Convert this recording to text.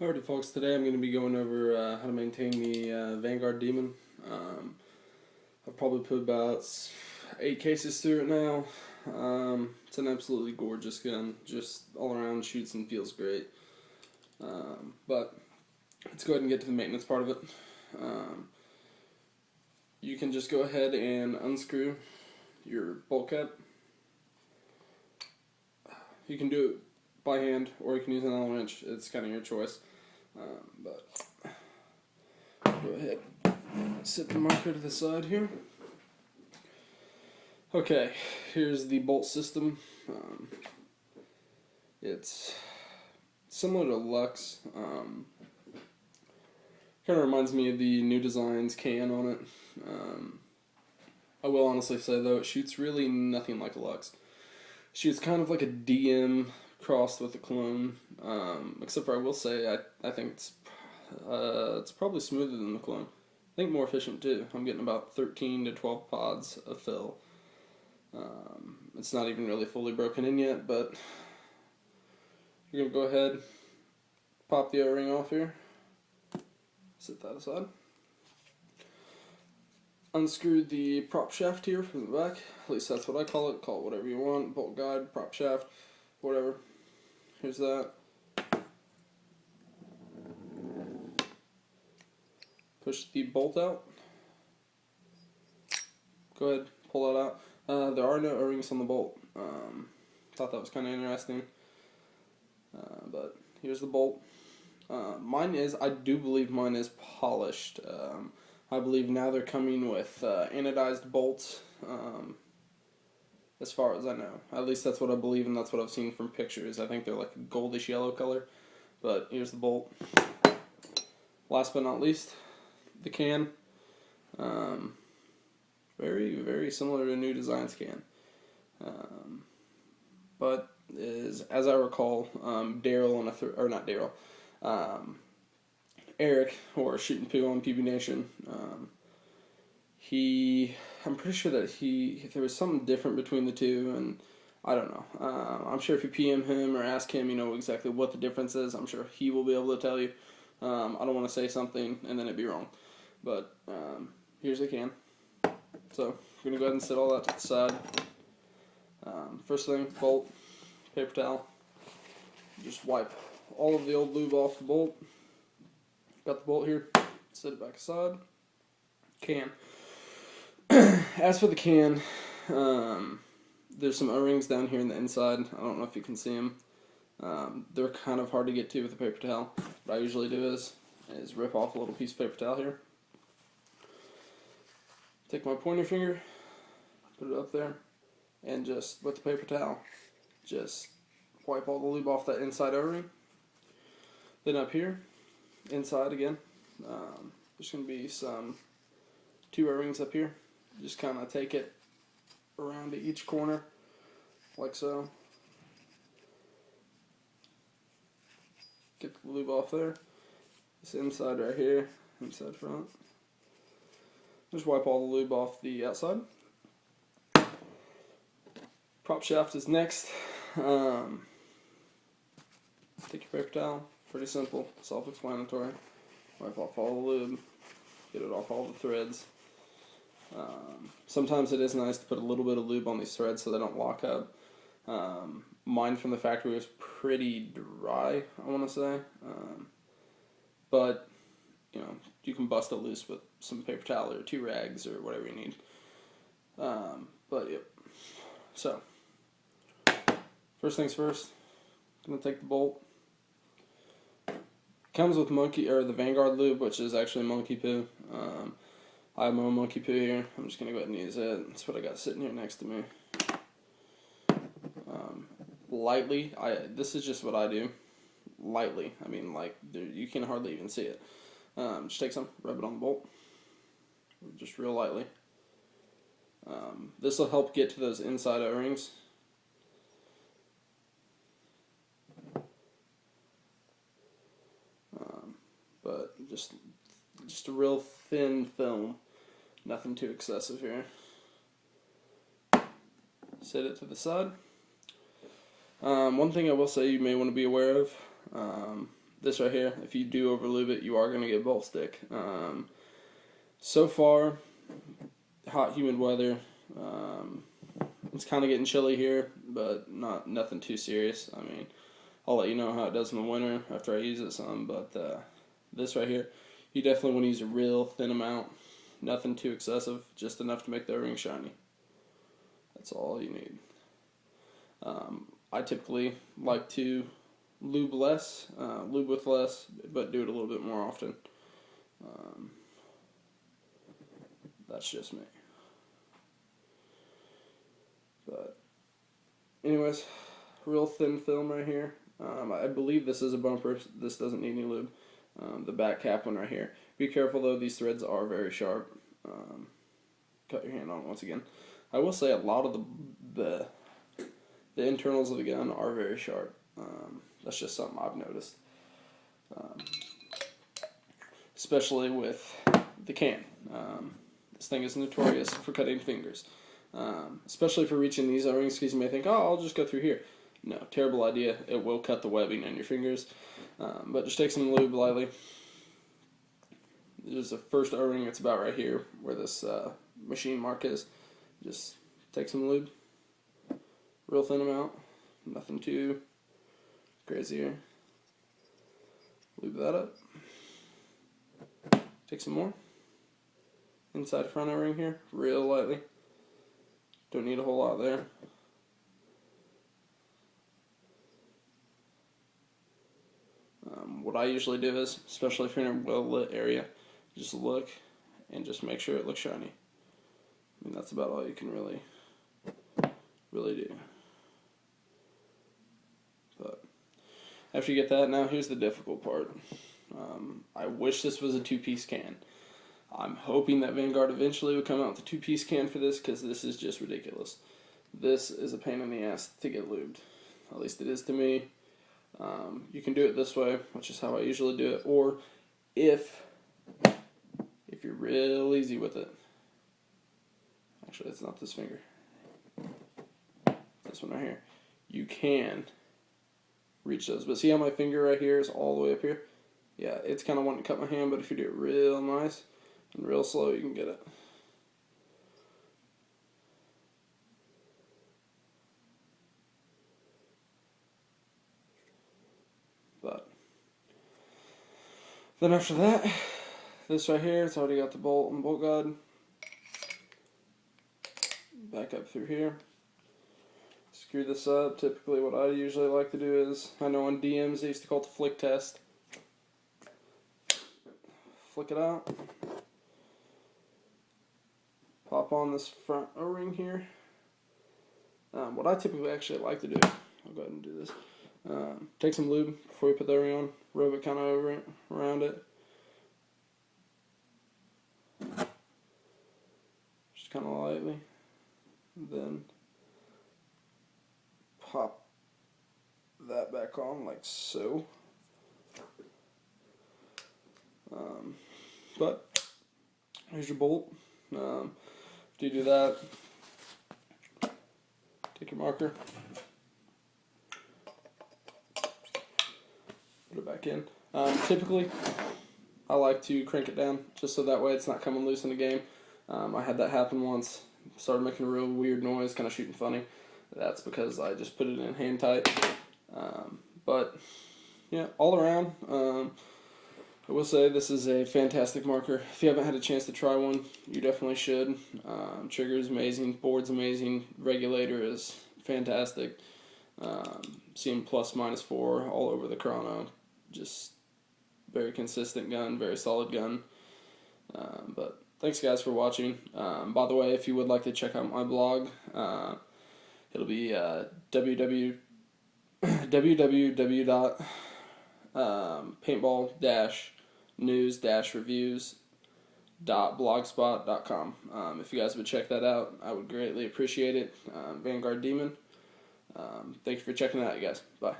Alrighty folks, today I'm going to be going over how to maintain the Vanguard Demon. I've probably put about 8 cases through it now. It's an absolutely gorgeous gun, just all around shoots and feels great. But let's go ahead and get to the maintenance part of it. You can just go ahead and unscrew your bolt cap. You can do it by hand or you can use an Allen wrench, it's kind of your choice. But go ahead, set the marker to the side here. Okay, here's the bolt system. It's similar to Lux. Kind of reminds me of the New Designs can on it. I will honestly say though, it shoots really nothing like a Lux. It shoots kind of like a DM crossed with a clone, except for I will say I think it's probably smoother than the clone. I think more efficient too. I'm getting about 13 to 12 pods of fill. It's not even really fully broken in yet, but you're going to go ahead, pop the O-ring off here, set that aside. Unscrew the prop shaft here from the back, at least that's what I call it whatever you want, bolt guide, prop shaft, whatever. Here's that. Push the bolt out. Go ahead, pull that out. There are no O-rings on the bolt. Thought that was kind of interesting. But here's the bolt. I do believe mine is polished. I believe now they're coming with anodized bolts. As far as I know. At least that's what I believe, and that's what I've seen from pictures. I think they're like a goldish yellow color. But here's the bolt. Last but not least, the can. Very, very similar to a New Designs can. But is, as I recall, Daryl and not Daryl, Eric, or Shooting Poo on PB Nation, I'm pretty sure that there was something different between the two, and I don't know. I'm sure if you PM him or ask him, you know exactly what the difference is. I'm sure he will be able to tell you. I don't want to say something and then it'd be wrong. But here's the can. So I'm going to go ahead and set all that to the side. First thing, bolt, paper towel. Just wipe all of the old lube off the bolt. Got the bolt here. Set it back aside. Can. As for the can, there's some O-rings down here in the inside. I don't know if you can see them. They're kind of hard to get to with a paper towel. What I usually do is rip off a little piece of paper towel here. Take my pointer finger, put it up there, and just with the paper towel, just wipe all the lube off that inside O-ring. Then up here, inside again, there's going to be some 2 O-rings up here. Just kind of take it around to each corner, like so. Get the lube off there. This inside right here, inside front. Just wipe all the lube off the outside. Prop shaft is next. Take your paper towel. Pretty simple, self-explanatory. Wipe off all the lube. Get it off all the threads. Sometimes it is nice to put a little bit of lube on these threads so they don't lock up. Mine from the factory was pretty dry, I want to say. But, you know, you can bust it loose with some paper towel or 2 rags or whatever you need. But, yep. So, first things first, I'm going to take the bolt. Comes with the Vanguard lube, which is actually monkey poo. I have my own monkey poo here. I'm just going to go ahead and use it. That's what I got sitting here next to me. Lightly, this is just what I do. Lightly. I mean, like, you can hardly even see it. Just take some, rub it on the bolt. Just real lightly. This will help get to those inside O-rings. But just a real thin film. Nothing too excessive here. Set it to the side. One thing I will say you may want to be aware of, this right here, if you do overlube it, you are going to get bolt stick. So far, hot, humid weather. It's kind of getting chilly here, but nothing too serious. I mean, I'll let you know how it does in the winter after I use it some, but this right here, you definitely want to use a real thin amount. Nothing too excessive, just enough to make the O-ring shiny. That's all you need. I typically like to lube with less, but do it a little bit more often. That's just me. But anyways, real thin film right here. I believe this is a bumper. This doesn't need any lube. The back cap one right here. Be careful though, these threads are very sharp. Cut your hand on it once again. I will say a lot of the internals of the gun are very sharp. That's just something I've noticed. Especially with the can. This thing is notorious for cutting fingers. Especially for reaching these O-rings, because you may think, oh, I'll just go through here. No, terrible idea. It will cut the webbing in your fingers. But just take some lube lightly. There's the first O-ring. It's about right here where this machine mark is. Just take some lube. Real thin amount. Nothing too crazy here. Lube that up. Take some more. Inside front O-ring here. Real lightly. Don't need a whole lot there. What I usually do is, especially if you're in a well-lit area, just look and just make sure it looks shiny. I mean, that's about all you can really do. But after you get that, now here's the difficult part. I wish this was a two-piece can. I'm hoping that Vanguard eventually would come out with a two-piece can for this, because this is just ridiculous. This is a pain in the ass to get lubed. At least it is to me. You can do it this way, which is how I usually do it, or if you're real easy with it. Actually, it's not this finger. This one right here. You can reach those, but see how my finger right here is all the way up here? Yeah, it's kind of wanting to cut my hand, but if you do it real nice and real slow, you can get it. But then after that, this right here, it's already got the bolt and bolt guide. Back up through here. Screw this up. Typically what I usually like to do is, I know on DMs they used to call it the flick test. Flick it out. Pop on this front O-ring here. What I typically actually like to do, I'll go ahead and do this. Take some lube before you put the O-ring on. Rub it kind of over it, around it. Just kind of lightly. Then pop that back on like so. But here's your bolt. After you do that, take your marker, put it back in. Typically, I like to crank it down just so that way it's not coming loose in the game. I had that happen once. Started making a real weird noise, kind of shooting funny. That's because I just put it in hand tight. But yeah, all around, I will say this is a fantastic marker. If you haven't had a chance to try one, you definitely should. Trigger is amazing, board's amazing, regulator is fantastic. Seeing plus minus 4 all over the chrono. Just very consistent gun, very solid gun. But thanks guys for watching. By the way, if you would like to check out my blog, it'll be www.paintball-news-reviews.blogspot.com. If you guys would check that out, I would greatly appreciate it. Vanguard Demon. Thank you for checking it out, you guys. Bye.